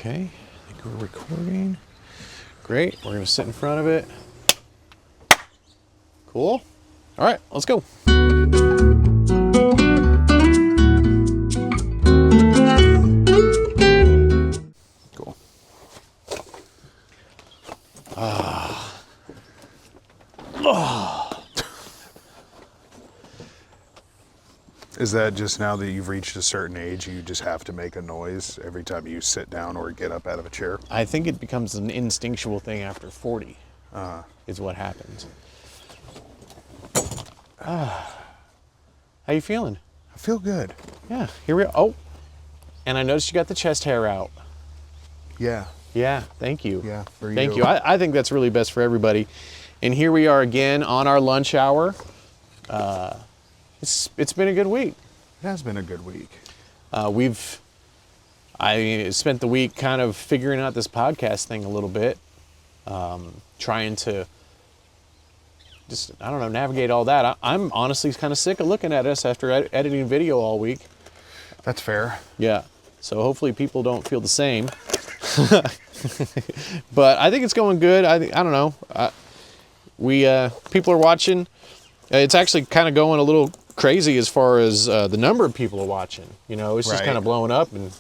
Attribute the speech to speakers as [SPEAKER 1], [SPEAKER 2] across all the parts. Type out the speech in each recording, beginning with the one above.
[SPEAKER 1] Okay, I think we're recording. Great, we're gonna sit in front of it. Cool. All right, let's go. Cool.
[SPEAKER 2] Is that just now that you've reached a certain age, you just have to make a noise every time you sit down or get up out of a chair?
[SPEAKER 1] I think it becomes an instinctual thing after 40, is what happens. How you feeling?
[SPEAKER 2] I feel good.
[SPEAKER 1] Yeah, here we are. Oh, and I noticed you got the chest hair out.
[SPEAKER 2] Yeah.
[SPEAKER 1] Yeah, thank you.
[SPEAKER 2] Yeah, for you.
[SPEAKER 1] Thank you. I think that's really best for everybody. And here we are again on our lunch hour. It's been a good week.
[SPEAKER 2] It has been a good week.
[SPEAKER 1] I spent the week kind of figuring out this podcast thing a little bit, trying to just, I don't know, navigate all that. I'm honestly kind of sick of looking at us after editing video all week.
[SPEAKER 2] That's fair.
[SPEAKER 1] Yeah. So hopefully people don't feel the same. But I think it's going good. I don't know. People are watching. It's actually kind of going a little crazy as far as the number of people are watching. You know, it's just kind of blowing up. And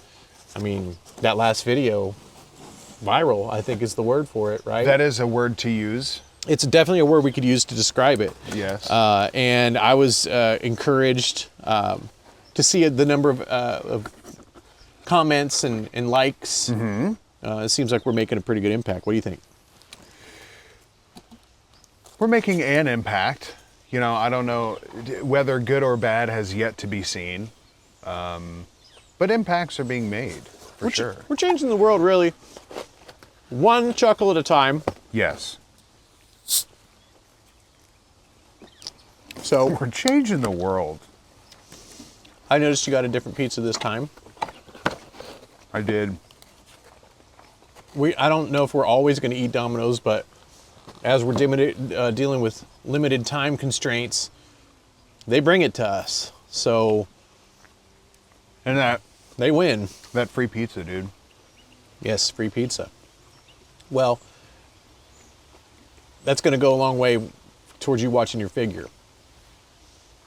[SPEAKER 1] I mean, that last video, viral, I think is the word for it, right?
[SPEAKER 2] That is a word to use.
[SPEAKER 1] It's definitely a word we could use to describe it.
[SPEAKER 2] Yes.
[SPEAKER 1] And I was encouraged to see the number of comments and likes. Mm-hmm. It seems like we're making a pretty good impact. What do you think?
[SPEAKER 2] We're making an impact. You know, I don't know whether good or bad has yet to be seen. But impacts are being made, for sure.
[SPEAKER 1] We're changing the world, really. One chuckle at a time.
[SPEAKER 2] Yes.
[SPEAKER 1] So
[SPEAKER 2] We're changing the world.
[SPEAKER 1] I noticed you got a different pizza this time.
[SPEAKER 2] I did.
[SPEAKER 1] I don't know if we're always going to eat Domino's, but as we're dealing with limited time constraints, they bring it to us. So,
[SPEAKER 2] And
[SPEAKER 1] they win.
[SPEAKER 2] that free pizza, dude.
[SPEAKER 1] Yes, free pizza. Well, that's going to go a long way towards you watching your figure.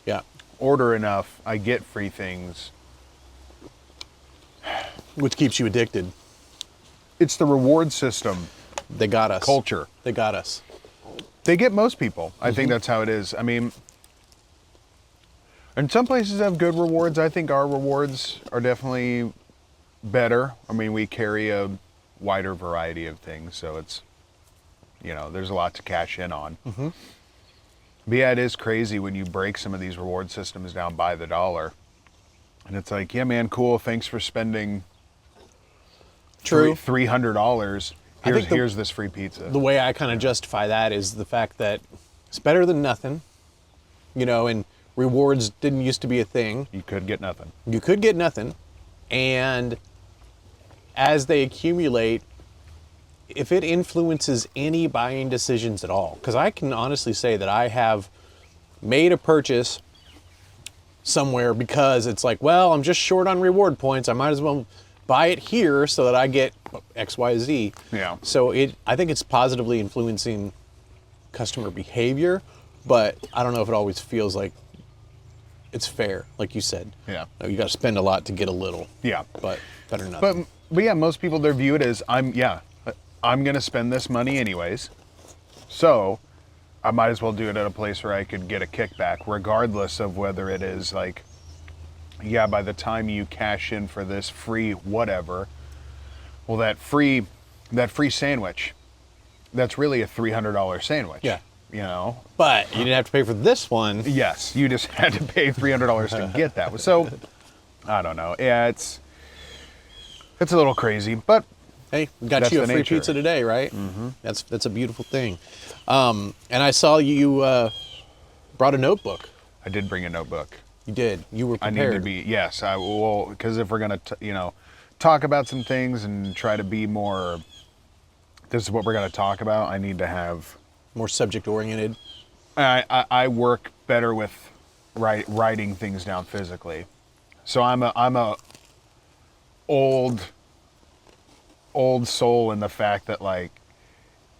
[SPEAKER 1] Yeah.
[SPEAKER 2] Order enough, I get free things.
[SPEAKER 1] Which keeps you addicted.
[SPEAKER 2] It's the reward system.
[SPEAKER 1] They got us.
[SPEAKER 2] Culture.
[SPEAKER 1] They got us.
[SPEAKER 2] They get most people. I think that's how it is. I mean, and some places have good rewards. I think our rewards are definitely better. I mean, we carry a wider variety of things, so it's, you know, there's a lot to cash in on. Mm-hmm. But yeah, it is crazy when you break some of these reward systems down by the dollar. And it's like, yeah, man, cool. Thanks for spending $300. Here's this free pizza.
[SPEAKER 1] The way I kind of justify that is the fact that it's better than nothing, you know, and rewards didn't used to be a thing.
[SPEAKER 2] You could get nothing.
[SPEAKER 1] You could get nothing. And as they accumulate, if it influences any buying decisions at all, because I can honestly say that I have made a purchase somewhere because it's like, well, I'm just short on reward points. I might as well buy it here so that I get X, Y, Z.
[SPEAKER 2] Yeah.
[SPEAKER 1] So I think it's positively influencing customer behavior, but I don't know if it always feels like it's fair, like you said.
[SPEAKER 2] Yeah.
[SPEAKER 1] You got to spend a lot to get a little.
[SPEAKER 2] Yeah.
[SPEAKER 1] But better than nothing.
[SPEAKER 2] But yeah, most people, they view it as, I'm going to spend this money anyways. So I might as well do it at a place where I could get a kickback, regardless of whether it is like, yeah, by the time you cash in for this free whatever, well, that free sandwich, that's really a $300 sandwich.
[SPEAKER 1] Yeah.
[SPEAKER 2] You know?
[SPEAKER 1] But you didn't have to pay for this one.
[SPEAKER 2] Yes, you just had to pay $300 to get that. So, I don't know. Yeah, it's a little crazy, but
[SPEAKER 1] hey, we got
[SPEAKER 2] that's
[SPEAKER 1] you a
[SPEAKER 2] the
[SPEAKER 1] free
[SPEAKER 2] nature.
[SPEAKER 1] pizza today, right? Mm-hmm. That's a beautiful thing. And I saw you brought a notebook.
[SPEAKER 2] I did bring a notebook.
[SPEAKER 1] You did. You were
[SPEAKER 2] I
[SPEAKER 1] prepared.
[SPEAKER 2] need to be, yes, I will, because if we're going to, talk about some things and try to be more, this is what we're going to talk about, I need to have
[SPEAKER 1] more subject oriented.
[SPEAKER 2] I work better with writing things down physically. So I'm a old old soul in the fact that, like,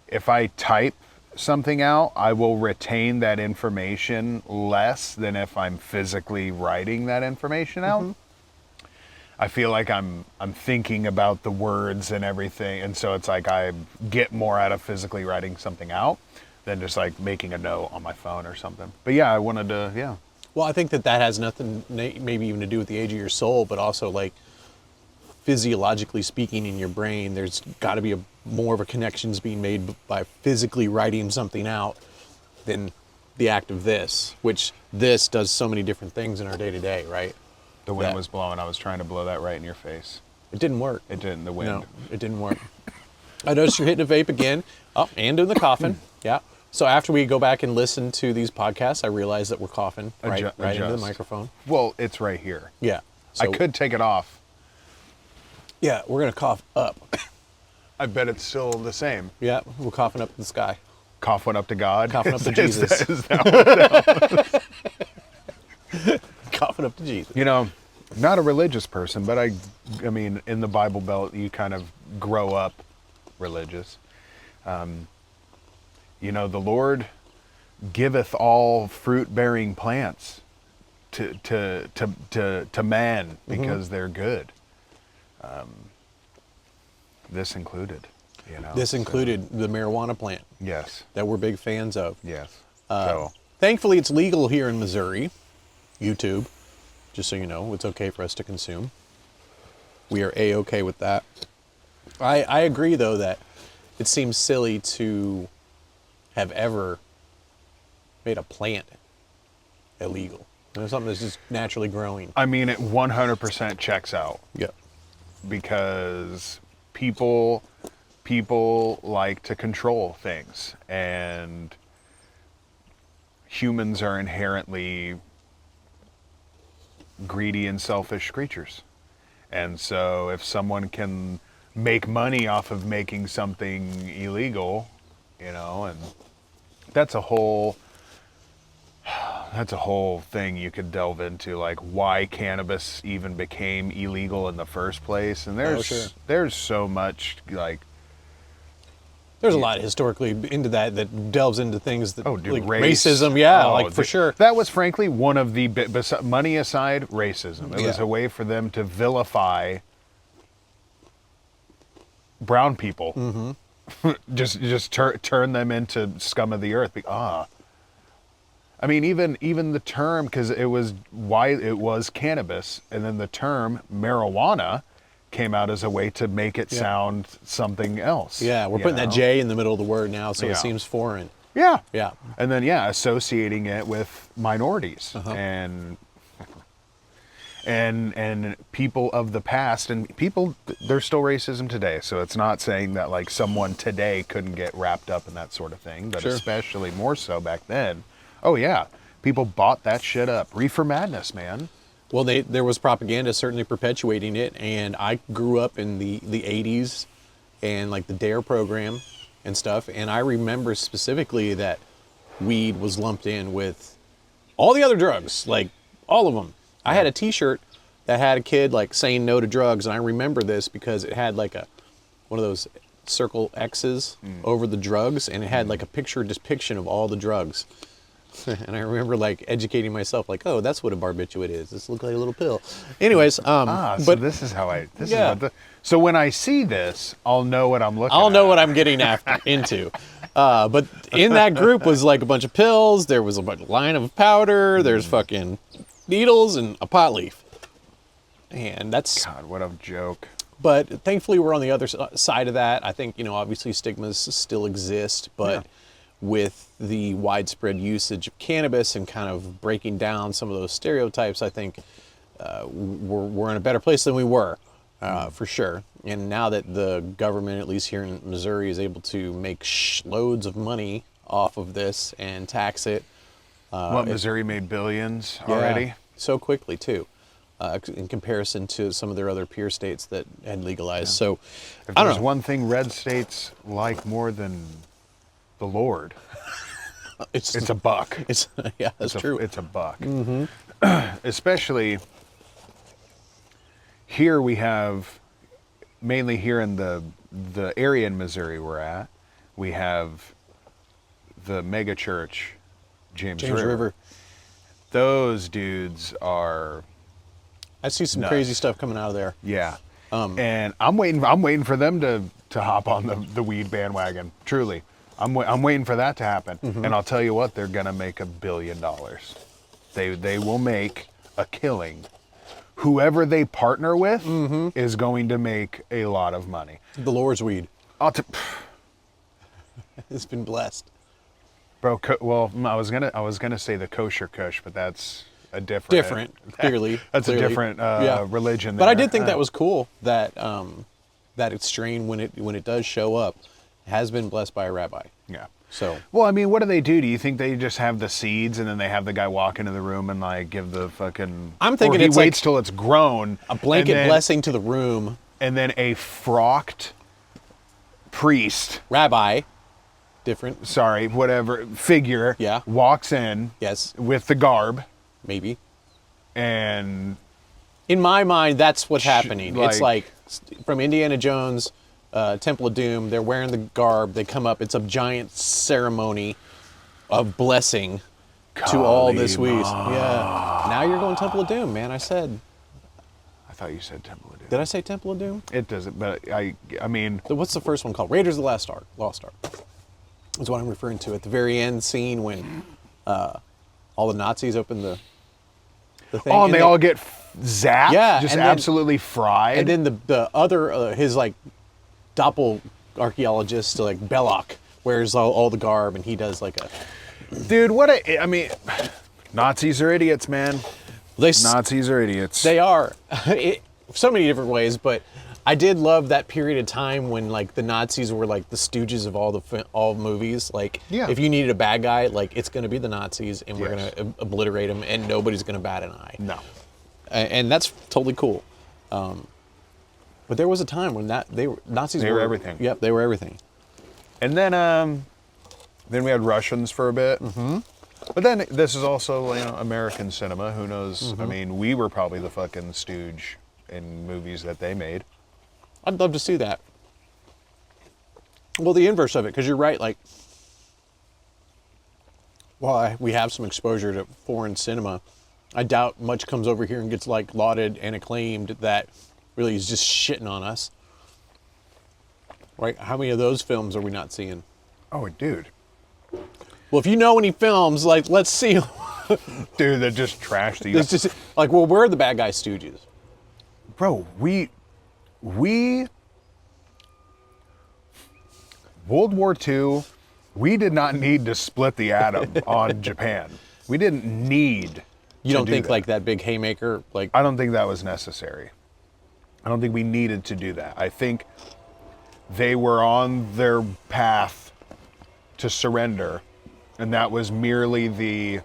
[SPEAKER 2] if I type something out, I will retain that information less than if I'm physically writing that information out. I feel like I'm thinking about the words and everything, and so it's like I get more out of physically writing something out than just like making a note on my phone or something. But yeah, I wanted to, yeah.
[SPEAKER 1] Well, I think that has nothing, maybe even to do with the age of your soul, but also like physiologically speaking in your brain, there's got to be more of a connections being made by physically writing something out than the act of this, which this does so many different things in our day to day, right?
[SPEAKER 2] The wind was blowing. I was trying to blow that right in your face.
[SPEAKER 1] It didn't work.
[SPEAKER 2] It didn't. The wind.
[SPEAKER 1] No, it didn't work. I noticed you're hitting a vape again. Oh, and doing the coughing. Yeah. So after we go back and listen to these podcasts, I realize that we're coughing right into the microphone.
[SPEAKER 2] Well, it's right here.
[SPEAKER 1] Yeah.
[SPEAKER 2] So, I could take it off.
[SPEAKER 1] Yeah, we're going to cough up.
[SPEAKER 2] I bet it's still the same.
[SPEAKER 1] Yeah, we're coughing up to the sky.
[SPEAKER 2] Coughing up to God?
[SPEAKER 1] Coughing up to Jesus.
[SPEAKER 2] Is that
[SPEAKER 1] Coughing up to Jesus.
[SPEAKER 2] You know, not a religious person, but I mean, in the Bible Belt, you kind of grow up religious. You know, the Lord giveth all fruit-bearing plants to man because they're good. This included, you know.
[SPEAKER 1] This included the marijuana plant.
[SPEAKER 2] Yes.
[SPEAKER 1] That we're big fans of.
[SPEAKER 2] Yes.
[SPEAKER 1] Thankfully, it's legal here in Missouri. YouTube, just so you know, it's okay for us to consume. We are A-okay with that. I agree, though, that it seems silly to have ever made a plant illegal. You know, something that's just naturally growing.
[SPEAKER 2] I mean, it 100% checks out.
[SPEAKER 1] Yeah.
[SPEAKER 2] Because people like to control things, and humans are inherently greedy and selfish creatures. And so if someone can make money off of making something illegal, you know, and that's a whole thing you could delve into, like why cannabis even became illegal in the first place. And there's so much, like,
[SPEAKER 1] there's a lot historically into that delves into things that like
[SPEAKER 2] race.
[SPEAKER 1] Racism, for sure.
[SPEAKER 2] That was frankly one of the, money aside, racism. It was a way for them to vilify brown people. just turn them into scum of the earth. I mean, even the term, because it was cannabis, and then the term marijuana came out as a way to make it sound something else.
[SPEAKER 1] Yeah, we're putting that J in the middle of the word now, so it seems foreign.
[SPEAKER 2] Yeah.
[SPEAKER 1] Yeah.
[SPEAKER 2] And then, associating it with minorities and people of the past, and there's still racism today. So it's not saying that like someone today couldn't get wrapped up in that sort of thing, but especially more so back then. Oh yeah. People bought that shit up. Reefer Madness, man.
[SPEAKER 1] Well, there was propaganda certainly perpetuating it, and I grew up in the 80s and like the DARE program and stuff, and I remember specifically that weed was lumped in with all the other drugs, like all of them. I had a t-shirt that had a kid like saying no to drugs, and I remember this because it had like one of those circle X's over the drugs, and it had like a depiction of all the drugs. And I remember like educating myself, like, oh, that's what a barbiturate is. This looks like a little pill. Anyways,
[SPEAKER 2] so this is how so when I see this, I'll know what I'm looking at.
[SPEAKER 1] I'll know what I'm getting into. But in that group was like a bunch of pills. There was a line of powder. There's fucking needles and a pot leaf. And that's...
[SPEAKER 2] God, what a joke.
[SPEAKER 1] But thankfully we're on the other side of that. I think, obviously stigmas still exist, but with the widespread usage of cannabis and kind of breaking down some of those stereotypes, I think we're in a better place than we were, for sure. And now that the government, at least here in Missouri, is able to make loads of money off of this and tax it.
[SPEAKER 2] Missouri made billions already?
[SPEAKER 1] So quickly, too, in comparison to some of their other peer states that had legalized. So,
[SPEAKER 2] if there's one thing red states like more than the Lord, it's a buck.
[SPEAKER 1] That's true.
[SPEAKER 2] It's a buck. Especially here we have, mainly here in the the area in Missouri we're at, we have the mega church, James River. Those dudes are,
[SPEAKER 1] I see some
[SPEAKER 2] nuts.
[SPEAKER 1] crazy stuff coming out of there.
[SPEAKER 2] yeah. And I'm waiting for them to hop on the weed bandwagon. Truly, I'm waiting for that to happen. And I'll tell you what, they're gonna make $1 billion. They will make a killing. Whoever they partner with is going to make a lot of money.
[SPEAKER 1] The Lord's weed. It's been blessed.
[SPEAKER 2] Bro, well, I was gonna say the kosher kush, but that's a different.
[SPEAKER 1] Clearly.
[SPEAKER 2] That's
[SPEAKER 1] clearly.
[SPEAKER 2] a different religion.
[SPEAKER 1] But I
[SPEAKER 2] there.
[SPEAKER 1] did think that was cool that that strain when it does show up has been blessed by a rabbi.
[SPEAKER 2] Yeah.
[SPEAKER 1] So
[SPEAKER 2] Well, I mean, what do? Do you think they just have the seeds and then they have the guy walk into the room and like give the fucking?
[SPEAKER 1] I'm thinking
[SPEAKER 2] or he
[SPEAKER 1] it's
[SPEAKER 2] waits
[SPEAKER 1] like
[SPEAKER 2] till it's grown.
[SPEAKER 1] a blanket
[SPEAKER 2] and then,
[SPEAKER 1] blessing to the room.
[SPEAKER 2] and then a frocked priest.
[SPEAKER 1] Rabbi, different.
[SPEAKER 2] Sorry, whatever figure.
[SPEAKER 1] Yeah.
[SPEAKER 2] Walks in.
[SPEAKER 1] Yes,
[SPEAKER 2] With the garb
[SPEAKER 1] maybe.
[SPEAKER 2] and.
[SPEAKER 1] In my mind, that's what's happening. It's
[SPEAKER 2] like-
[SPEAKER 1] like from Indiana Jones, Temple of Doom. They're wearing the garb. They come up. It's a giant ceremony of blessing to all this weed. Yeah. Now you're going Temple of Doom, man. I said.
[SPEAKER 2] I thought you said Temple of Doom.
[SPEAKER 1] Did I say Temple of Doom?
[SPEAKER 2] It doesn't, but I mean,
[SPEAKER 1] What's the first one called? Raiders of the Lost Ark. Is what I'm referring to at the very end scene when all the Nazis open the thing.
[SPEAKER 2] and they all get zapped,
[SPEAKER 1] Yeah,
[SPEAKER 2] just
[SPEAKER 1] and then-
[SPEAKER 2] absolutely fried.
[SPEAKER 1] And then the other his like doppel archaeologist like Belloc wears all the garb and he does like a.
[SPEAKER 2] Dude, I mean, Nazis are idiots, man. Nazis are idiots.
[SPEAKER 1] They are so many different ways, but I did love that period of time when like the Nazis were like the stooges of all movies. Like,
[SPEAKER 2] Yeah.
[SPEAKER 1] if you needed a bad guy, like it's going to be the Nazis, and we're
[SPEAKER 2] Yes.
[SPEAKER 1] going to obliterate them, and nobody's going to bat an eye.
[SPEAKER 2] No.
[SPEAKER 1] And that's totally cool. But there was a time when Nazis
[SPEAKER 2] They were everything.
[SPEAKER 1] Yep, they were everything.
[SPEAKER 2] And then we had Russians for a bit. Mm-hmm. But then this is also, American cinema. Who knows?
[SPEAKER 1] Mm-hmm.
[SPEAKER 2] I mean, we were probably the fucking stooge in movies that they made.
[SPEAKER 1] I'd love to see that. Well, the inverse of it, because you're right. Like, while we have some exposure to foreign cinema, I doubt much comes over here and gets like lauded and acclaimed that really is just shitting on us. Right? How many of those films are we not seeing?
[SPEAKER 2] Oh, dude.
[SPEAKER 1] Well, if you know any films, like, let's see them.
[SPEAKER 2] Dude, that just trashed the
[SPEAKER 1] It's just like, well, we're the bad guy stooges.
[SPEAKER 2] Bro, we World War II, we did not need to split the atom on Japan. We didn't need
[SPEAKER 1] You don't
[SPEAKER 2] do
[SPEAKER 1] think
[SPEAKER 2] that.
[SPEAKER 1] like that big haymaker, like
[SPEAKER 2] I don't think that was necessary. I don't think we needed to do that. I think they were on their path to surrender, and that was merely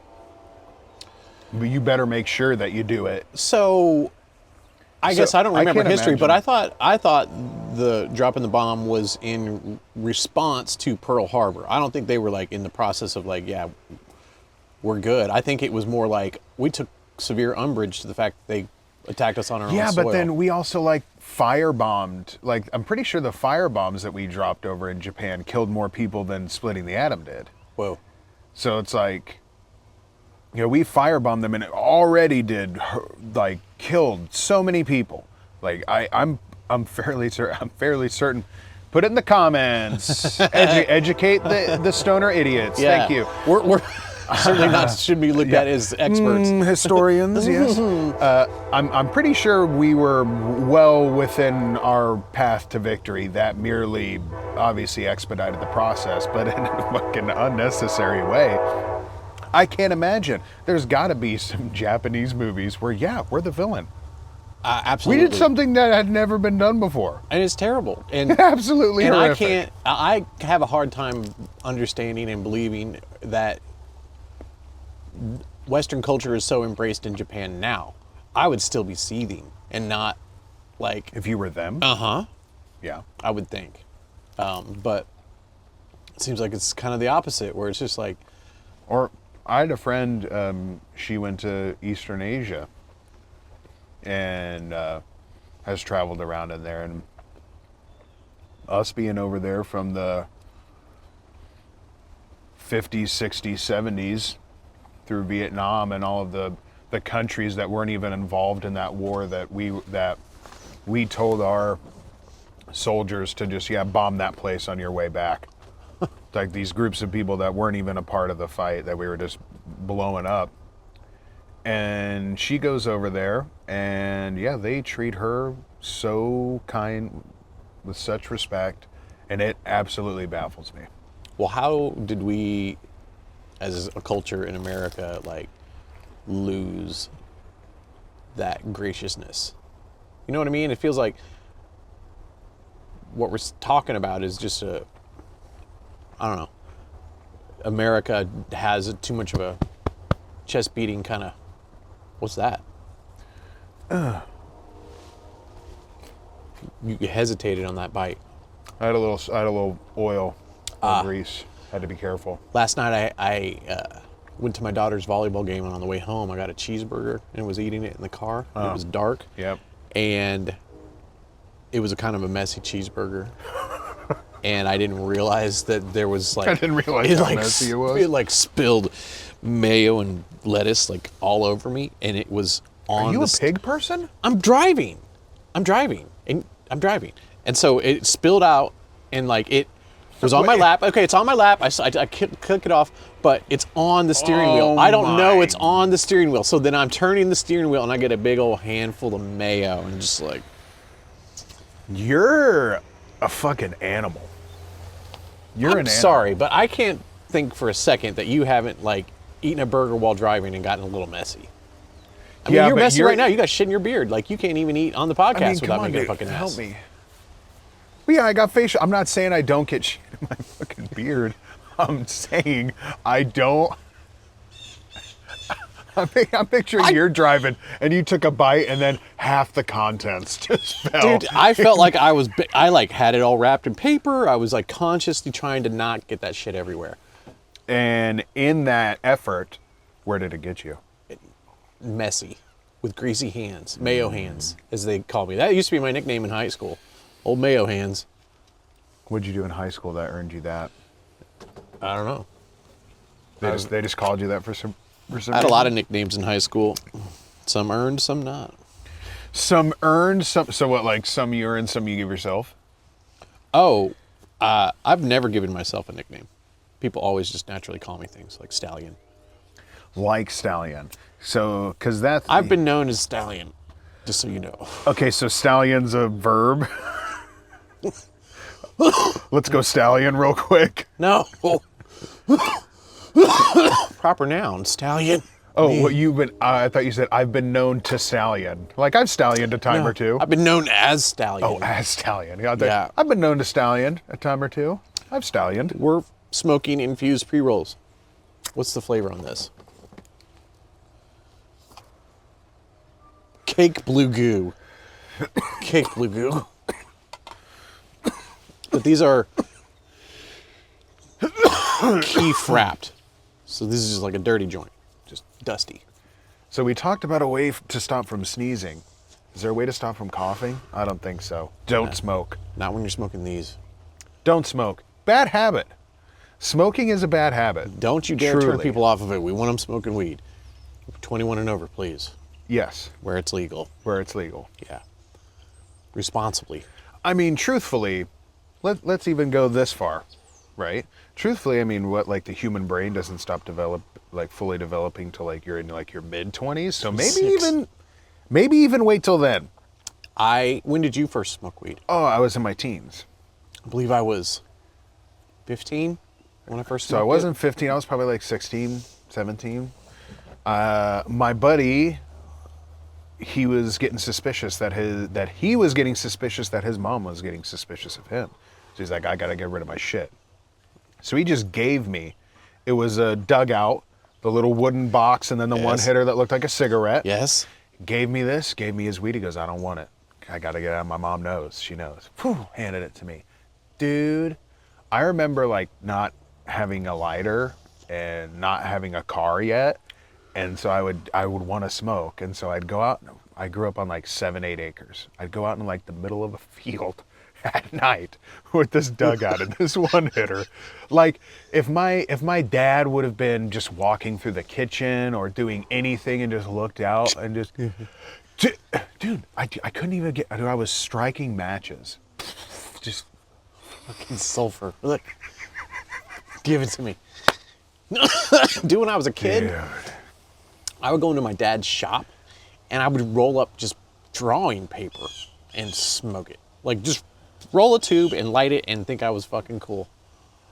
[SPEAKER 2] you better make sure that you do it.
[SPEAKER 1] so? I guess I don't
[SPEAKER 2] I
[SPEAKER 1] remember
[SPEAKER 2] can't
[SPEAKER 1] history, but
[SPEAKER 2] imagine.
[SPEAKER 1] I thought the dropping the bomb was in response to Pearl Harbor. I don't think they were like in the process of like, yeah, we're good. I think it was more like we took severe umbrage to the fact that they attacked us on our own soil.
[SPEAKER 2] Yeah, but then we also like firebombed. Like, I'm pretty sure the firebombs that we dropped over in Japan killed more people than splitting the atom did.
[SPEAKER 1] Whoa.
[SPEAKER 2] So it's like, we firebombed them, and it already did like killed so many people. Like I'm fairly certain. Put it in the comments. Educate the stoner idiots.
[SPEAKER 1] Yeah.
[SPEAKER 2] Thank you.
[SPEAKER 1] We're certainly not should be looked at as experts.
[SPEAKER 2] Historians, yes. I'm pretty sure we were well within our path to victory. That merely, obviously, expedited the process, but in a fucking unnecessary way. I can't imagine. There's got to be some Japanese movies where, we're the villain.
[SPEAKER 1] Absolutely.
[SPEAKER 2] We did something that had never been done before.
[SPEAKER 1] and it's terrible. And
[SPEAKER 2] Absolutely
[SPEAKER 1] and
[SPEAKER 2] horrific.
[SPEAKER 1] I have a hard time understanding and believing that Western culture is so embraced in Japan now. I would still be seething and not like,
[SPEAKER 2] If you were them, yeah.
[SPEAKER 1] I would think. But it seems like it's kind of the opposite, where it's just like,
[SPEAKER 2] Or I had a friend, she went to Eastern Asia and has traveled around in there, and us being over there from the 50s, 60s, 70s through Vietnam and all of the countries that weren't even involved in that war that we told our soldiers to just bomb that place on your way back. Like these groups of people that weren't even a part of the fight that we were just blowing up. And she goes over there and they treat her so kind, with such respect, and it absolutely baffles me.
[SPEAKER 1] Well, how did we, as a culture in America, like, lose that graciousness? You know what I mean? It feels like what we're talking about is just I don't know. America has too much of a chest beating kind of. What's that? You hesitated on that bite.
[SPEAKER 2] I had a little oil and grease. Had to be careful.
[SPEAKER 1] Last night I went to my daughter's volleyball game, and on the way home I got a cheeseburger and was eating it in the car. It was dark.
[SPEAKER 2] Yep.
[SPEAKER 1] And it was a kind of a messy cheeseburger. And I didn't realize that there was like...
[SPEAKER 2] I didn't realize how messy it was.
[SPEAKER 1] It like spilled mayo and lettuce like all over me, and it was on.
[SPEAKER 2] Are you a pig person?
[SPEAKER 1] I'm driving. And so it spilled out, and like it was on my lap. Okay, it's on my lap. I click it off, but it's on the steering wheel. I don't know it's on the steering wheel. So then I'm turning the steering wheel, and I get a big old handful of mayo, and just like...
[SPEAKER 2] You're a fucking animal. You're an animal.
[SPEAKER 1] Sorry, but I can't think for a second that you haven't like eaten a burger while driving and gotten a little messy. I mean, you're messy right now. You got shit in your beard. Like, you can't even eat on the podcast without making a fucking mess.
[SPEAKER 2] Help me. Well, yeah, I got facial. I'm not saying I don't get shit in my fucking beard. I'm saying I don't. I'm picturing you're driving and you took a bite and then half the contents just fell.
[SPEAKER 1] Dude, I felt like I like had it all wrapped in paper. I was like consciously trying to not get that shit everywhere.
[SPEAKER 2] And in that effort, where did it get you?
[SPEAKER 1] Messy, with greasy hands, mayo hands, as they call me. That used to be my nickname in high school, old mayo hands.
[SPEAKER 2] What'd you do in high school that earned you that?
[SPEAKER 1] I don't know.
[SPEAKER 2] They just called you that for some reason?
[SPEAKER 1] I had a lot of nicknames in high school. Some earned, some not.
[SPEAKER 2] Some earned, some. So what? Like some you earn, some you give yourself.
[SPEAKER 1] Oh, I've never given myself a nickname. People always just naturally call me things like Stallion.
[SPEAKER 2] Like Stallion. So, because that's...
[SPEAKER 1] I've been known as Stallion, just so you know.
[SPEAKER 2] Okay, so Stallion's a verb. Let's go Stallion real quick.
[SPEAKER 1] No. Proper noun, Stallion.
[SPEAKER 2] Oh, well, you've been... I thought you said, I've been known to Stallion. Like, I've Stallioned a time or two.
[SPEAKER 1] I've been known as Stallion.
[SPEAKER 2] Oh, as Stallion. Yeah. I've been known to Stallion a time or two. I've Stallioned.
[SPEAKER 1] We're smoking infused pre-rolls. What's the flavor on this? Cake blue goo. Cake blue goo. But these are keef wrapped. So this is just like a dirty joint. Just dusty.
[SPEAKER 2] So we talked about a way to stop from sneezing. Is there a way to stop from coughing? I don't think so. Don't smoke.
[SPEAKER 1] Not when you're smoking these.
[SPEAKER 2] Don't smoke. Bad habit. Smoking is a bad habit.
[SPEAKER 1] Don't you dare turn people off of it. We want them smoking weed. 21 and over, please.
[SPEAKER 2] Yes.
[SPEAKER 1] Where it's legal.
[SPEAKER 2] Where it's legal.
[SPEAKER 1] Yeah. Responsibly.
[SPEAKER 2] I mean, truthfully, let's even go this far, right? Truthfully, I mean, what, like, the human brain doesn't stop fully developing till like you're in like your mid-20s. So maybe even wait till then.
[SPEAKER 1] When did you first smoke weed?
[SPEAKER 2] Oh, I was in my teens.
[SPEAKER 1] I believe I was 15 when I first smoked.
[SPEAKER 2] So I wasn't 15. I was probably like 16, 17. My buddy, he was getting suspicious that his mom was getting suspicious of him. So he's like, I gotta get rid of my shit. So he just gave me, it was a dugout, the little wooden box, and then the one hitter that looked like a cigarette.
[SPEAKER 1] Yes.
[SPEAKER 2] Gave me his weed. He goes, I don't want it. I gotta get it out. My mom knows. She knows. Whew, handed it to me. Dude, I remember like not having a lighter and not having a car yet. And so I would want to smoke. And so I'd go out. I grew up on like 7-8 acres. I'd go out in like the middle of a field at night with this dugout and this one hitter. Like if my dad would have been just walking through the kitchen or doing anything and just looked out and just, dude, I couldn't even get. I was striking matches, just
[SPEAKER 1] Fucking sulfur. Look, give it to me. Dude, when I was a kid,
[SPEAKER 2] dude.
[SPEAKER 1] I would go into my dad's shop and I would roll up just drawing paper and smoke it. Like just roll a tube and light it and think I was fucking cool.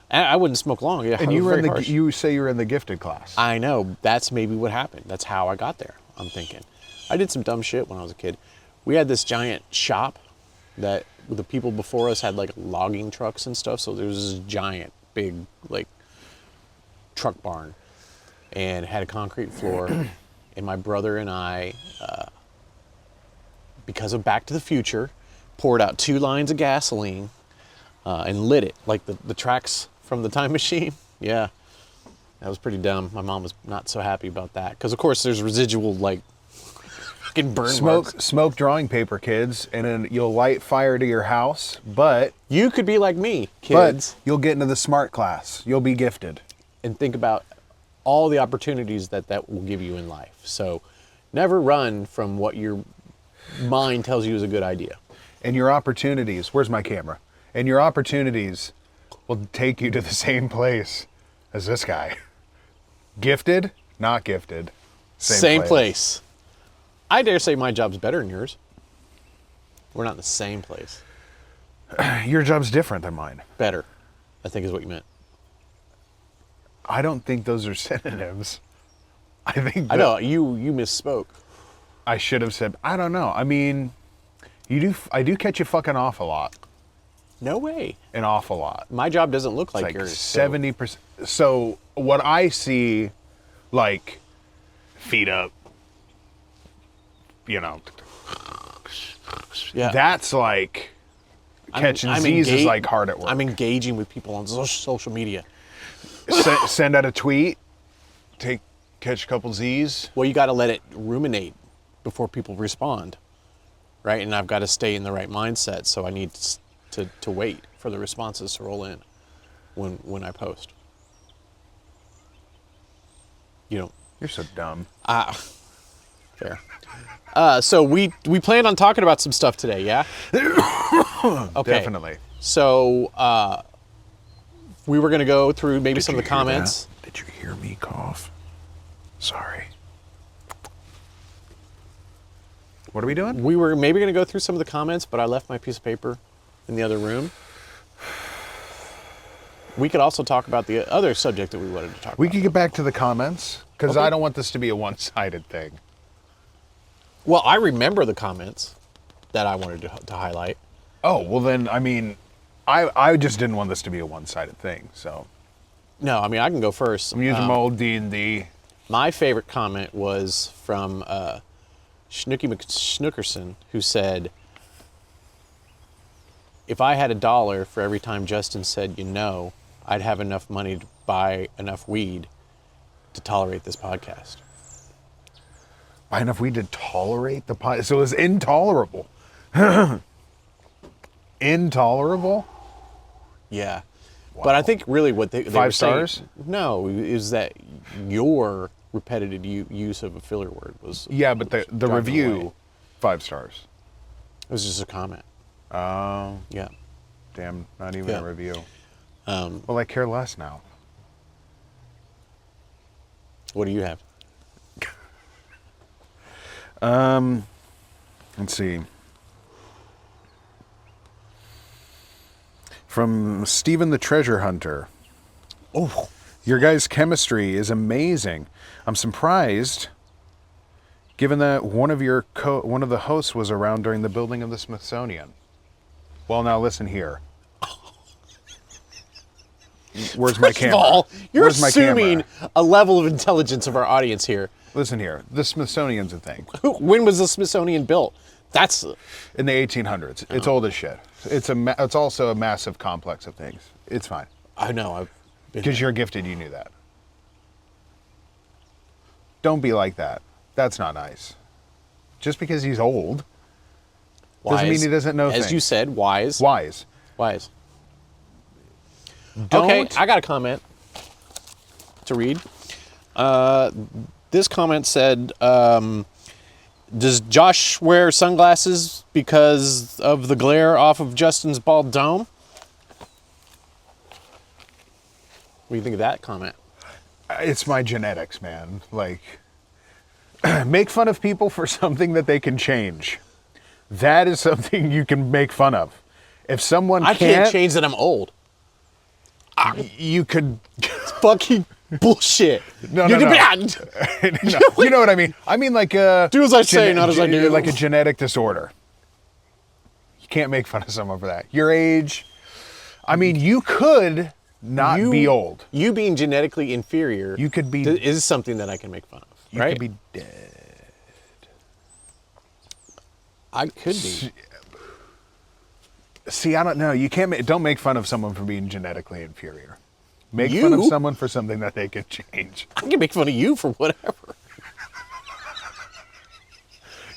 [SPEAKER 1] And I wouldn't smoke long. Yeah,
[SPEAKER 2] And
[SPEAKER 1] I
[SPEAKER 2] you
[SPEAKER 1] was
[SPEAKER 2] were in
[SPEAKER 1] very
[SPEAKER 2] the
[SPEAKER 1] harsh.
[SPEAKER 2] you say you were in the gifted class.
[SPEAKER 1] I know. That's maybe what happened. That's how I got there, I'm thinking. I did some dumb shit when I was a kid. We had this giant shop that the people before us had like logging trucks and stuff. So there was this giant, big, like, truck barn. And it had a concrete floor. And my brother and I, because of Back to the Future, poured out 2 lines of gasoline and lit it, like the tracks from the time machine. Yeah, that was pretty dumb. My mom was not so happy about that. Because, of course, there's residual, like, fucking burn marks.
[SPEAKER 2] Smoke drawing paper, kids, and then you'll light fire to your house, but
[SPEAKER 1] You could be like me, kids,
[SPEAKER 2] you'll get into the smart class. You'll be gifted.
[SPEAKER 1] and think about all the opportunities that will give you in life. So never run from what your mind tells you is a good idea.
[SPEAKER 2] And your opportunities, where's my camera? And your opportunities will take you to the same place as this guy. Gifted, not gifted.
[SPEAKER 1] Same place. I dare say my job's better than yours. We're not in the same place.
[SPEAKER 2] Your job's different than mine.
[SPEAKER 1] Better, I think is what you meant.
[SPEAKER 2] I don't think those are synonyms. I think
[SPEAKER 1] I know, you misspoke.
[SPEAKER 2] I should have said, I don't know. I mean, I do catch you fucking off a lot.
[SPEAKER 1] No way.
[SPEAKER 2] An awful lot.
[SPEAKER 1] My job doesn't look like,
[SPEAKER 2] Like
[SPEAKER 1] yours.
[SPEAKER 2] 70%. So what I see, like, feet up,
[SPEAKER 1] Yeah.
[SPEAKER 2] that's like catching Z's is like hard at work.
[SPEAKER 1] I'm engaging with people on social media.
[SPEAKER 2] Send out a tweet, catch a couple Z's.
[SPEAKER 1] Well, you got to let it ruminate before people respond, right? And I've got to stay in the right mindset, so I need to wait for the responses to roll in when I post. You're
[SPEAKER 2] so dumb.
[SPEAKER 1] Fair. So we planned on talking about some stuff today, yeah? Okay.
[SPEAKER 2] Definitely.
[SPEAKER 1] So we were going to go through maybe some of the comments.
[SPEAKER 2] Did you hear me cough? Sorry. What are we doing?
[SPEAKER 1] We were maybe going to go through some of the comments, but I left my piece of paper in the other room. We could also talk about the other subject that we wanted to talk
[SPEAKER 2] We
[SPEAKER 1] about.
[SPEAKER 2] could get back to the comments, because
[SPEAKER 1] Okay.
[SPEAKER 2] I don't want this to be a one-sided thing.
[SPEAKER 1] Well, I remember the comments that I wanted to highlight.
[SPEAKER 2] Oh, well then, I mean, I just didn't want this to be a one-sided thing, so.
[SPEAKER 1] No, I mean, I can go first.
[SPEAKER 2] I'm using my old D&D.
[SPEAKER 1] My favorite comment was from Snooky McSnookerson, who said, if I had $1 for every time Justin said, I'd have enough money to buy enough weed to tolerate this podcast.
[SPEAKER 2] Buy enough weed to tolerate the pot. So it was intolerable. Intolerable?
[SPEAKER 1] Yeah.
[SPEAKER 2] Wow.
[SPEAKER 1] But I think really what they
[SPEAKER 2] 5
[SPEAKER 1] were saying,
[SPEAKER 2] stars?
[SPEAKER 1] no, is that your repetitive use of a filler word was
[SPEAKER 2] Yeah, but the
[SPEAKER 1] driving
[SPEAKER 2] review,
[SPEAKER 1] away.
[SPEAKER 2] 5 stars.
[SPEAKER 1] It was just a comment.
[SPEAKER 2] Oh,
[SPEAKER 1] Yeah.
[SPEAKER 2] damn, not even
[SPEAKER 1] Yeah.
[SPEAKER 2] a review.
[SPEAKER 1] Um,
[SPEAKER 2] Well, I care less now.
[SPEAKER 1] what do you have?
[SPEAKER 2] Let's see. From Stephen the Treasure Hunter.
[SPEAKER 1] Oh,
[SPEAKER 2] Your guys' chemistry is amazing. I'm surprised, given that one of the hosts was around during the building of the Smithsonian. Well, now listen here. Where's my
[SPEAKER 1] first of
[SPEAKER 2] camera?
[SPEAKER 1] all, you're
[SPEAKER 2] Where's my
[SPEAKER 1] assuming
[SPEAKER 2] camera?
[SPEAKER 1] a level of intelligence of our audience here.
[SPEAKER 2] Listen here. The Smithsonian's a thing.
[SPEAKER 1] When was the Smithsonian built? That's
[SPEAKER 2] In the 1800s. It's old as shit. It's also a massive complex of things. It's fine.
[SPEAKER 1] I know. I've been
[SPEAKER 2] Because you're gifted, you knew that. Don't be like that. That's not nice. Just because he's old. Doesn't mean he doesn't know
[SPEAKER 1] As
[SPEAKER 2] things.
[SPEAKER 1] you said, wise.
[SPEAKER 2] Wise.
[SPEAKER 1] Wise.
[SPEAKER 2] Don't.
[SPEAKER 1] Okay, I got a comment to read. This comment said, does Josh wear sunglasses because of the glare off of Justin's bald dome? What do you think of that comment?
[SPEAKER 2] It's my genetics, man. Like, make fun of people for something that they can change. That is something you can make fun of. If someone
[SPEAKER 1] I can't change that I'm old.
[SPEAKER 2] you could.
[SPEAKER 1] It's fucking bullshit.
[SPEAKER 2] No. No. You know what I mean? I mean like
[SPEAKER 1] do as I say, not as I do.
[SPEAKER 2] Like a genetic disorder. You can't make fun of someone for that. Your age. I mean, you could not be old.
[SPEAKER 1] You being genetically inferior.
[SPEAKER 2] You could be.
[SPEAKER 1] Is something that I can make fun of.
[SPEAKER 2] You
[SPEAKER 1] right?
[SPEAKER 2] could be dead.
[SPEAKER 1] I could be.
[SPEAKER 2] See, I don't know. You can't. Don't make fun of someone for being genetically inferior. Make
[SPEAKER 1] You?
[SPEAKER 2] fun of someone for something that they can change.
[SPEAKER 1] I can make fun of you for whatever.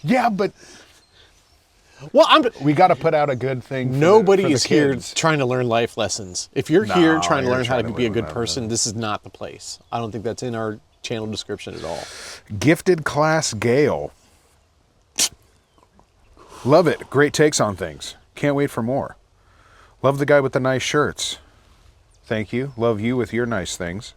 [SPEAKER 2] Yeah, but
[SPEAKER 1] Well,
[SPEAKER 2] we got to put out a good thing.
[SPEAKER 1] nobody
[SPEAKER 2] for the
[SPEAKER 1] is here
[SPEAKER 2] kids.
[SPEAKER 1] trying to learn life lessons. If you're here
[SPEAKER 2] No,
[SPEAKER 1] trying to
[SPEAKER 2] you're
[SPEAKER 1] learn how
[SPEAKER 2] trying
[SPEAKER 1] to
[SPEAKER 2] to
[SPEAKER 1] be a
[SPEAKER 2] learn
[SPEAKER 1] good
[SPEAKER 2] life
[SPEAKER 1] person, this is not the place. I don't think that's in our channel description at all.
[SPEAKER 2] Gifted class Gale. Love it. Great takes on things. Can't wait for more. Love the guy with the nice shirts. Thank you. Love you with your nice things.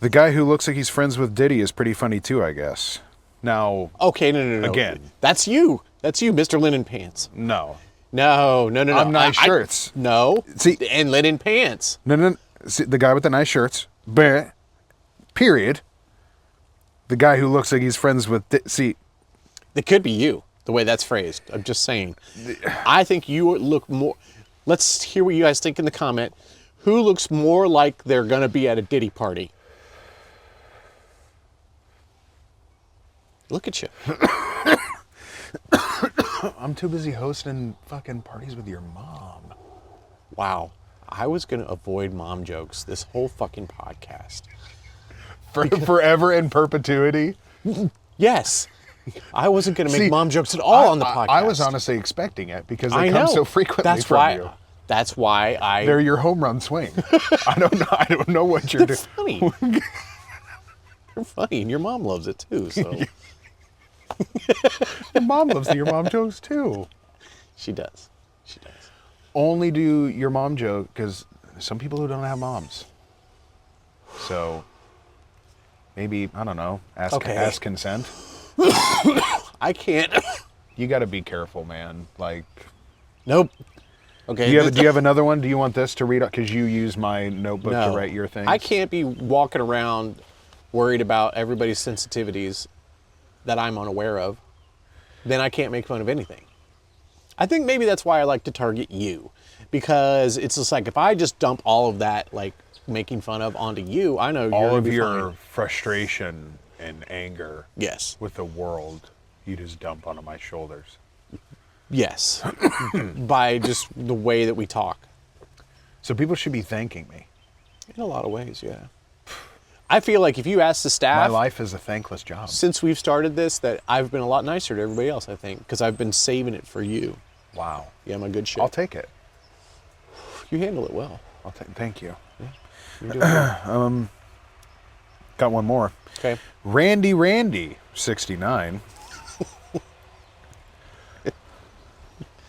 [SPEAKER 2] The guy who looks like he's friends with Diddy is pretty funny too, I guess. Now,
[SPEAKER 1] Okay, no.
[SPEAKER 2] Again.
[SPEAKER 1] That's you. That's you, Mr. Linen Pants.
[SPEAKER 2] no.
[SPEAKER 1] No.
[SPEAKER 2] I'm nice shirts.
[SPEAKER 1] No.
[SPEAKER 2] See-
[SPEAKER 1] and linen pants.
[SPEAKER 2] No. See, the guy with the nice shirts. Bleh. Period. The guy who looks like he's friends with... See,
[SPEAKER 1] It could be you, the way that's phrased. I'm just saying. I think you look more... Let's hear what you guys think in the comment. Who looks more like they're going to be at a Diddy party? Look at you.
[SPEAKER 2] I'm too busy hosting fucking parties with your mom.
[SPEAKER 1] Wow. I was going to avoid mom jokes this whole fucking podcast.
[SPEAKER 2] Forever in perpetuity.
[SPEAKER 1] Yes. I wasn't going to make
[SPEAKER 2] See,
[SPEAKER 1] mom jokes at all on the podcast.
[SPEAKER 2] I was honestly expecting it because
[SPEAKER 1] I
[SPEAKER 2] they come
[SPEAKER 1] know.
[SPEAKER 2] so frequently
[SPEAKER 1] That's
[SPEAKER 2] from
[SPEAKER 1] why,
[SPEAKER 2] you.
[SPEAKER 1] That's why I...
[SPEAKER 2] They're your home run swing. I don't know what you're
[SPEAKER 1] They're
[SPEAKER 2] doing.
[SPEAKER 1] funny. They're funny, and your mom loves it too, so...
[SPEAKER 2] Your mom loves your mom jokes too.
[SPEAKER 1] She does.
[SPEAKER 2] Only do your mom joke because some people who don't have moms. So maybe, I don't know, ask consent.
[SPEAKER 1] I can't...
[SPEAKER 2] You got to be careful, man. Like,
[SPEAKER 1] Nope. Okay.
[SPEAKER 2] do you have another one? Do you want this to read out? Because you use my notebook to write your things.
[SPEAKER 1] I can't be walking around worried about everybody's sensitivities that I'm unaware of. Then I can't make fun of anything. I think maybe that's why I like to target you. Because it's just like, if I just dump all of that, like, making fun of onto you, I know you're
[SPEAKER 2] All
[SPEAKER 1] going
[SPEAKER 2] of
[SPEAKER 1] to be
[SPEAKER 2] your
[SPEAKER 1] fine.
[SPEAKER 2] frustration and anger
[SPEAKER 1] Yes.
[SPEAKER 2] with the world, you just dump onto my shoulders.
[SPEAKER 1] Yes. By just the way that we talk.
[SPEAKER 2] So people should be thanking me.
[SPEAKER 1] In a lot of ways, yeah. I feel like if you ask the staff...
[SPEAKER 2] My life is a thankless job.
[SPEAKER 1] Since we've started this, that I've been a lot nicer to everybody else, I think, because I've been saving it for you.
[SPEAKER 2] Wow.
[SPEAKER 1] Yeah, I'm a good shit.
[SPEAKER 2] I'll take it.
[SPEAKER 1] You handle it well.
[SPEAKER 2] Thank you.
[SPEAKER 1] You're doing good.
[SPEAKER 2] Got one more.
[SPEAKER 1] Okay.
[SPEAKER 2] Randy, 69.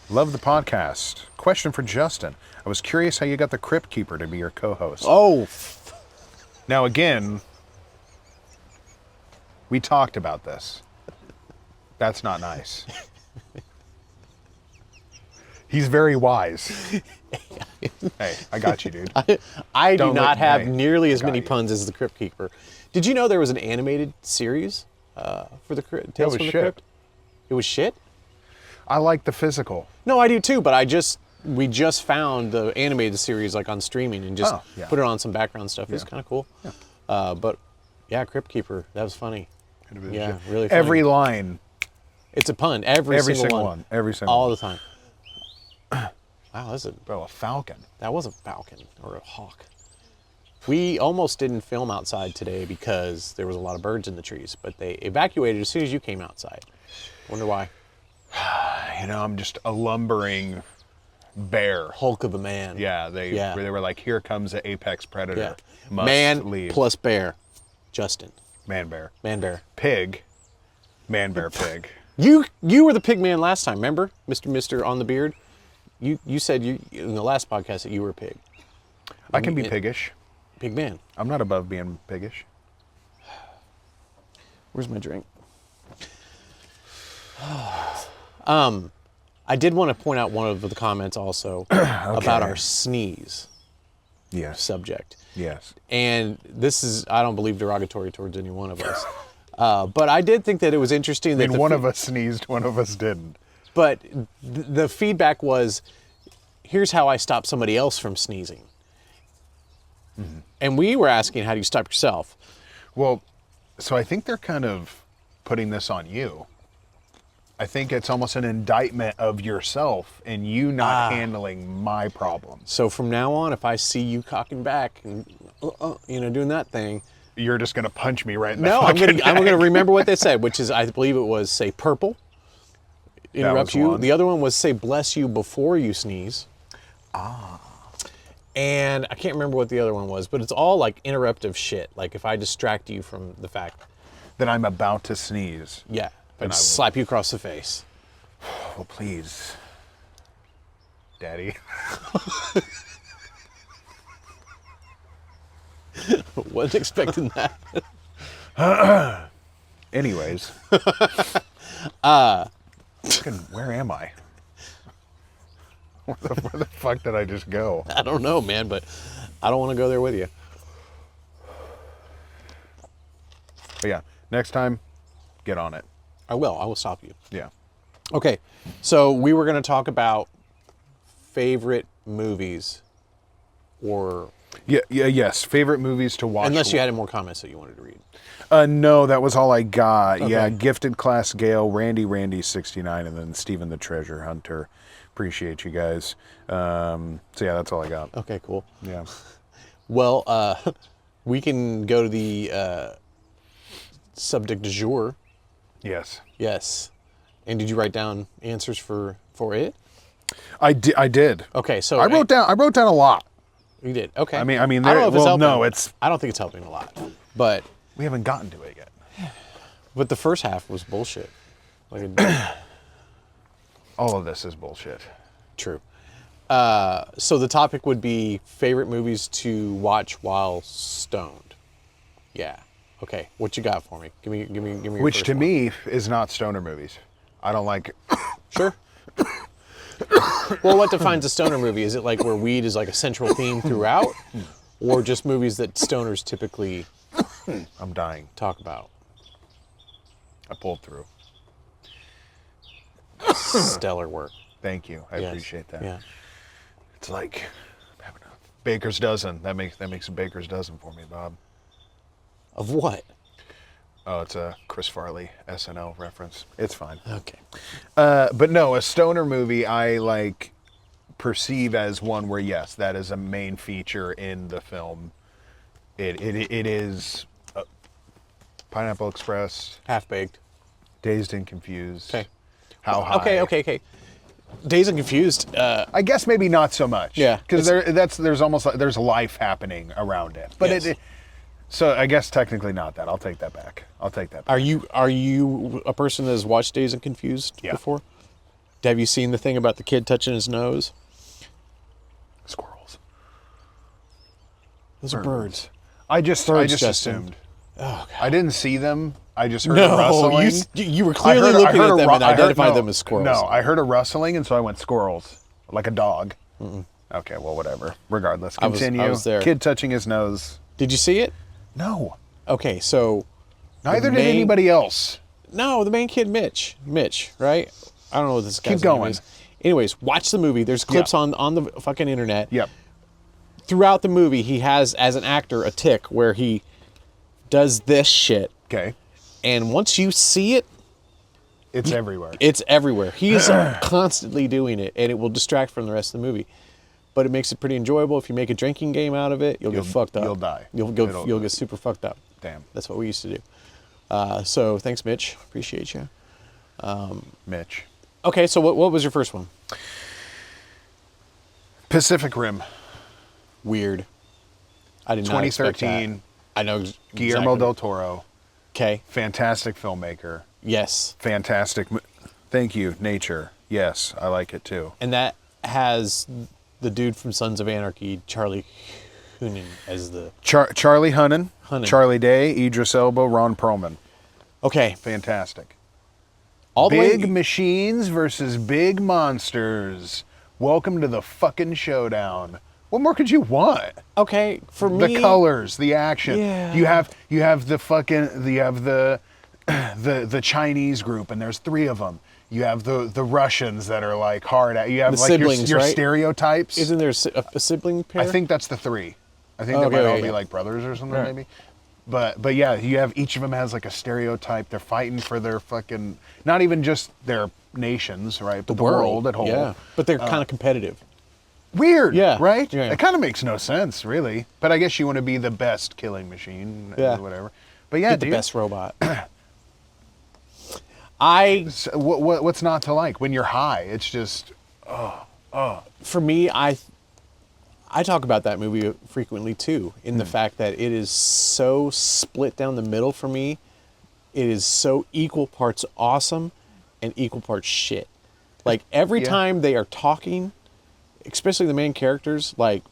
[SPEAKER 2] Love the podcast. Question for Justin. I was curious how you got the Crypt Keeper to be your co-host.
[SPEAKER 1] Oh,
[SPEAKER 2] Now again, we talked about this. That's not nice. He's very wise. Hey, I got you, dude.
[SPEAKER 1] I do
[SPEAKER 2] Don't
[SPEAKER 1] not
[SPEAKER 2] look-
[SPEAKER 1] have
[SPEAKER 2] hey,
[SPEAKER 1] nearly as
[SPEAKER 2] got
[SPEAKER 1] many
[SPEAKER 2] you.
[SPEAKER 1] puns as the Crypt Keeper. Did you know there was an animated series for the Tales
[SPEAKER 2] was
[SPEAKER 1] from the
[SPEAKER 2] shit.
[SPEAKER 1] Crypt? It was shit?
[SPEAKER 2] I like the physical.
[SPEAKER 1] No, I do too, but we just found the animated series like on streaming and just put it on some background stuff. It's kind of cool. Yeah. But yeah, Crypt Keeper, that was funny. Yeah, really funny.
[SPEAKER 2] Every line.
[SPEAKER 1] It's a pun. Every single one.
[SPEAKER 2] Every single
[SPEAKER 1] All
[SPEAKER 2] one.
[SPEAKER 1] the time. Wow,
[SPEAKER 2] Bro, a falcon.
[SPEAKER 1] that was a falcon or a hawk. We almost didn't film outside today because there was a lot of birds in the trees, but they evacuated as soon as you came outside. Wonder why.
[SPEAKER 2] I'm just a lumbering bear.
[SPEAKER 1] Hulk of a man.
[SPEAKER 2] Yeah, they were like, here comes the apex predator.
[SPEAKER 1] Yeah.
[SPEAKER 2] Must
[SPEAKER 1] Man
[SPEAKER 2] leave.
[SPEAKER 1] plus bear. Justin.
[SPEAKER 2] Man bear.
[SPEAKER 1] Man bear.
[SPEAKER 2] Pig. Man bear pig.
[SPEAKER 1] You were the pig man last time, remember? Mr. on the beard? You said in the last podcast that you were a pig.
[SPEAKER 2] I can be piggish.
[SPEAKER 1] Pig man.
[SPEAKER 2] I'm not above being piggish.
[SPEAKER 1] Where's my drink? I did want to point out one of the comments also about our sneeze subject.
[SPEAKER 2] Yes.
[SPEAKER 1] And this is, I don't believe, derogatory towards any one of us. But I did think that it was interesting that
[SPEAKER 2] one of us sneezed, one of us didn't.
[SPEAKER 1] But the feedback was, here's how I stop somebody else from sneezing. Mm-hmm. And we were asking, how do you stop yourself?
[SPEAKER 2] Well, so I think they're kind of putting this on you. I think it's almost an indictment of yourself and you not handling my problems.
[SPEAKER 1] So from now on, if I see you cocking back and doing that thing,
[SPEAKER 2] you're just gonna punch me right in the
[SPEAKER 1] No, I'm
[SPEAKER 2] fucking
[SPEAKER 1] gonna
[SPEAKER 2] neck.
[SPEAKER 1] remember what they said, which is, I believe it was, say purple. Interrupt you.
[SPEAKER 2] one.
[SPEAKER 1] The other one was say bless you before you sneeze. And I can't remember what the other one was, but it's all like interruptive shit. Like if I distract you from the fact
[SPEAKER 2] that I'm about to sneeze.
[SPEAKER 1] Yeah.
[SPEAKER 2] Then
[SPEAKER 1] I'd
[SPEAKER 2] I will.
[SPEAKER 1] slap you across the face.
[SPEAKER 2] Well, please, Daddy.
[SPEAKER 1] Wasn't expecting that.
[SPEAKER 2] Anyways. Where am I? Where the fuck did I just go?
[SPEAKER 1] I don't know, man, but I don't want to go there with you.
[SPEAKER 2] But yeah, next time, get on it.
[SPEAKER 1] I will stop you.
[SPEAKER 2] Yeah.
[SPEAKER 1] Okay, so we were going to talk about favorite movies or...
[SPEAKER 2] Yes. Favorite movies to watch.
[SPEAKER 1] Unless you had any more comments that you wanted to read.
[SPEAKER 2] No, that was all I got.
[SPEAKER 1] Okay.
[SPEAKER 2] Yeah, Gifted Class Gale, Randy 69, and then Steven the Treasure Hunter. Appreciate you guys. So yeah, that's all I got.
[SPEAKER 1] Okay, cool.
[SPEAKER 2] Yeah.
[SPEAKER 1] Well, we can go to the subject du jour.
[SPEAKER 2] Yes.
[SPEAKER 1] Yes. And did you write down answers for it?
[SPEAKER 2] I did.
[SPEAKER 1] Okay, so
[SPEAKER 2] I wrote down a lot.
[SPEAKER 1] You did. Okay.
[SPEAKER 2] I mean,
[SPEAKER 1] I don't know if it's helping.
[SPEAKER 2] no, it's.
[SPEAKER 1] I don't think it's helping a lot, but
[SPEAKER 2] We haven't gotten to it yet.
[SPEAKER 1] But the first half was bullshit. Like
[SPEAKER 2] All of this is bullshit.
[SPEAKER 1] True. So the topic would be favorite movies to watch while stoned. Yeah. Okay. What you got for me? Give me. Your
[SPEAKER 2] Which
[SPEAKER 1] first
[SPEAKER 2] to
[SPEAKER 1] one.
[SPEAKER 2] me is not stoner movies. I don't like.
[SPEAKER 1] Sure. Well, what defines a stoner movie? Is it like where weed is like a central theme throughout, or just movies that stoners typically
[SPEAKER 2] I'm dying.
[SPEAKER 1] talk about?
[SPEAKER 2] I pulled through.
[SPEAKER 1] Stellar work.
[SPEAKER 2] Thank you. I
[SPEAKER 1] Yes.
[SPEAKER 2] appreciate that.
[SPEAKER 1] Yeah.
[SPEAKER 2] It's like having a baker's dozen. That makes a baker's dozen for me, Bob.
[SPEAKER 1] Of what?
[SPEAKER 2] Oh, it's a Chris Farley SNL reference. It's fine.
[SPEAKER 1] Okay.
[SPEAKER 2] But no, a stoner movie I like perceive as one where yes, that is a main feature in the film. It is Pineapple Express,
[SPEAKER 1] Half Baked.
[SPEAKER 2] Dazed and Confused.
[SPEAKER 1] Okay.
[SPEAKER 2] How High.
[SPEAKER 1] Okay. Dazed and Confused.
[SPEAKER 2] I guess maybe not so much.
[SPEAKER 1] Yeah,
[SPEAKER 2] because there's almost like there's life happening around it. But
[SPEAKER 1] Yes.
[SPEAKER 2] So I guess technically not that. I'll take that back.
[SPEAKER 1] Are you a person that has watched Dazed and Confused
[SPEAKER 2] Yeah.
[SPEAKER 1] before? Have you seen the thing about the kid touching his nose?
[SPEAKER 2] Squirrels.
[SPEAKER 1] Those are birds.
[SPEAKER 2] I just
[SPEAKER 1] Birds, Justin.
[SPEAKER 2] assumed.
[SPEAKER 1] Oh, God.
[SPEAKER 2] I didn't see them. I just heard a rustling.
[SPEAKER 1] you were clearly looking at them and identified them as squirrels.
[SPEAKER 2] No, I heard a rustling, and so I went squirrels, like a dog. Okay, well, whatever. Regardless,
[SPEAKER 1] I was
[SPEAKER 2] continue.
[SPEAKER 1] there.
[SPEAKER 2] Kid touching his nose.
[SPEAKER 1] Did you see it?
[SPEAKER 2] No,
[SPEAKER 1] Okay, so
[SPEAKER 2] neither did
[SPEAKER 1] main-
[SPEAKER 2] anybody else.
[SPEAKER 1] no, the main kid, Mitch, right? I don't know what this guy's
[SPEAKER 2] Keep going.
[SPEAKER 1] name is. Anyways, watch the movie. There's clips
[SPEAKER 2] Yeah.
[SPEAKER 1] on the fucking internet.
[SPEAKER 2] Yep.
[SPEAKER 1] Throughout the movie, he has, as an actor, a tick where he does this shit.
[SPEAKER 2] Okay.
[SPEAKER 1] And once you see it,
[SPEAKER 2] It's everywhere.
[SPEAKER 1] it's everywhere. He's constantly doing it, and it will distract from the rest of the movie. But it makes it pretty enjoyable. If you make a drinking game out of it, you'll get fucked up.
[SPEAKER 2] you'll die.
[SPEAKER 1] You'll get super fucked up.
[SPEAKER 2] Damn.
[SPEAKER 1] That's what we used to do. So thanks, Mitch. Appreciate you.
[SPEAKER 2] Mitch.
[SPEAKER 1] Okay, so what was your first one?
[SPEAKER 2] Pacific Rim,
[SPEAKER 1] Weird. I did not expect that.
[SPEAKER 2] 2013.
[SPEAKER 1] I know
[SPEAKER 2] Guillermo
[SPEAKER 1] exactly.
[SPEAKER 2] del Toro.
[SPEAKER 1] Okay.
[SPEAKER 2] Fantastic filmmaker.
[SPEAKER 1] Yes.
[SPEAKER 2] Fantastic. Thank you, nature. Yes, I like it too.
[SPEAKER 1] And that has the dude from Sons of Anarchy, Charlie Hunnam, as the...
[SPEAKER 2] Charlie Hunnam,
[SPEAKER 1] Hunnam.
[SPEAKER 2] Charlie Day, Idris Elba, Ron Perlman.
[SPEAKER 1] Okay.
[SPEAKER 2] Fantastic.
[SPEAKER 1] All the
[SPEAKER 2] Big
[SPEAKER 1] way...
[SPEAKER 2] machines versus big monsters. Welcome to the fucking showdown. What more could you want?
[SPEAKER 1] Okay, for me...
[SPEAKER 2] The colors, the action.
[SPEAKER 1] Yeah.
[SPEAKER 2] You have the the Chinese group, and there's 3 of them. You have the Russians that are like hard at. You have
[SPEAKER 1] The
[SPEAKER 2] like
[SPEAKER 1] siblings,
[SPEAKER 2] your
[SPEAKER 1] right?
[SPEAKER 2] stereotypes.
[SPEAKER 1] Isn't there a sibling pair?
[SPEAKER 2] I think that's the 3. I think
[SPEAKER 1] Oh,
[SPEAKER 2] they
[SPEAKER 1] okay,
[SPEAKER 2] might all
[SPEAKER 1] yeah.
[SPEAKER 2] be like brothers or something,
[SPEAKER 1] Right.
[SPEAKER 2] maybe. But yeah, you have each of them has like a stereotype. They're fighting for their fucking, not even just their nations, right? But the world at whole.
[SPEAKER 1] Yeah, but they're kind of competitive.
[SPEAKER 2] Weird,
[SPEAKER 1] Yeah.
[SPEAKER 2] right?
[SPEAKER 1] Yeah.
[SPEAKER 2] It kind of makes no sense, really. But I guess you want to be the best killing machine,
[SPEAKER 1] Yeah.
[SPEAKER 2] whatever. But yeah,
[SPEAKER 1] Get the
[SPEAKER 2] dude.
[SPEAKER 1] best robot.
[SPEAKER 2] What's not to like when you're high? It's just
[SPEAKER 1] For me, I talk about that movie frequently too, in
[SPEAKER 2] Hmm.
[SPEAKER 1] the fact that it is so split down the middle for me. It is so equal parts awesome and equal parts shit. Like every
[SPEAKER 2] Yeah.
[SPEAKER 1] time they are talking, especially the main characters, like,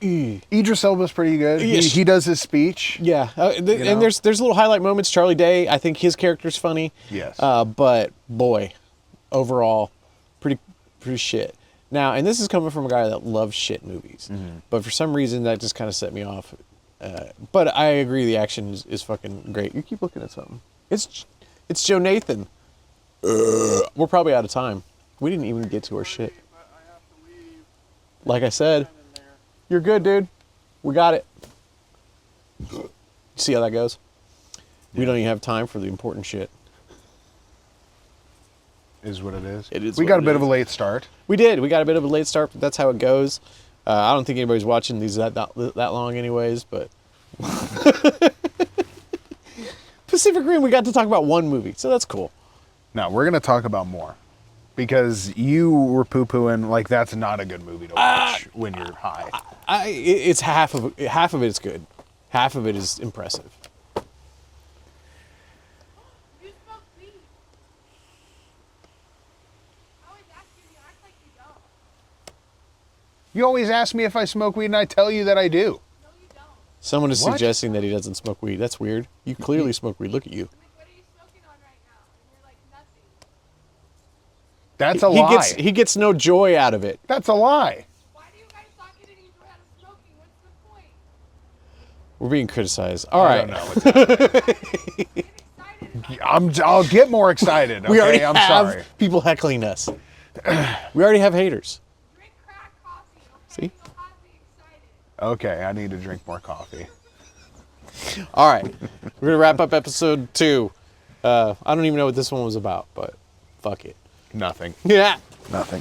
[SPEAKER 2] Idris Elba's pretty good.
[SPEAKER 1] Yes.
[SPEAKER 2] He does his speech.
[SPEAKER 1] yeah, and
[SPEAKER 2] know?
[SPEAKER 1] there's little highlight moments. Charlie Day, I think his character's funny.
[SPEAKER 2] Yes.
[SPEAKER 1] But boy, overall, pretty shit. Now, and this is coming from a guy that loves shit movies, but for some reason that just kind of set me off. But I agree, the action is fucking great. You keep looking at something. It's Joe Nathan. We're probably out of time. We didn't even get to our shit. Like I said, you're good, dude. We got it. See how that goes? We don't even have time for the important shit.
[SPEAKER 2] Is what it is.
[SPEAKER 1] It is
[SPEAKER 2] We
[SPEAKER 1] what
[SPEAKER 2] got a
[SPEAKER 1] it
[SPEAKER 2] bit of
[SPEAKER 1] is.
[SPEAKER 2] a late start.
[SPEAKER 1] We did. We got a bit of a late start, but that's how it goes. I don't think anybody's watching these that long anyways, but... Pacific Rim, we got to talk about one movie, so that's cool.
[SPEAKER 2] Now we're gonna talk about more because you were poo-pooing like that's not a good movie to watch when you're high.
[SPEAKER 1] It's half of it is good. Half of it is impressive.
[SPEAKER 3] You smoke weed. I always ask you, you act like you don't.
[SPEAKER 2] You always ask me if I smoke weed, and I tell you that I do.
[SPEAKER 3] No, you don't.
[SPEAKER 1] Someone is
[SPEAKER 2] What?
[SPEAKER 1] suggesting that he doesn't smoke weed. That's weird. You clearly smoke weed. Look at you.
[SPEAKER 3] I'm like, what are you smoking on right now? And you're like, nothing.
[SPEAKER 2] That's a lie.
[SPEAKER 1] He gets no joy out of it.
[SPEAKER 2] That's a lie.
[SPEAKER 3] Why do you guys not get any joy out of smoking? What's the point?
[SPEAKER 1] We're being criticized. All
[SPEAKER 2] I
[SPEAKER 1] right.
[SPEAKER 2] don't know what's happening.
[SPEAKER 3] Get excited about
[SPEAKER 2] I'll get more excited. Okay?
[SPEAKER 1] We already
[SPEAKER 2] I'm
[SPEAKER 1] have
[SPEAKER 2] sorry.
[SPEAKER 1] people heckling us. We already have haters.
[SPEAKER 3] drink crack coffee, okay?
[SPEAKER 1] See?
[SPEAKER 3] So happy, excited.
[SPEAKER 2] Okay, I need to drink more coffee.
[SPEAKER 1] All right. We're going to wrap up episode 2. I don't even know what this one was about, but fuck it.
[SPEAKER 2] Nothing.
[SPEAKER 1] Yeah.
[SPEAKER 2] Nothing.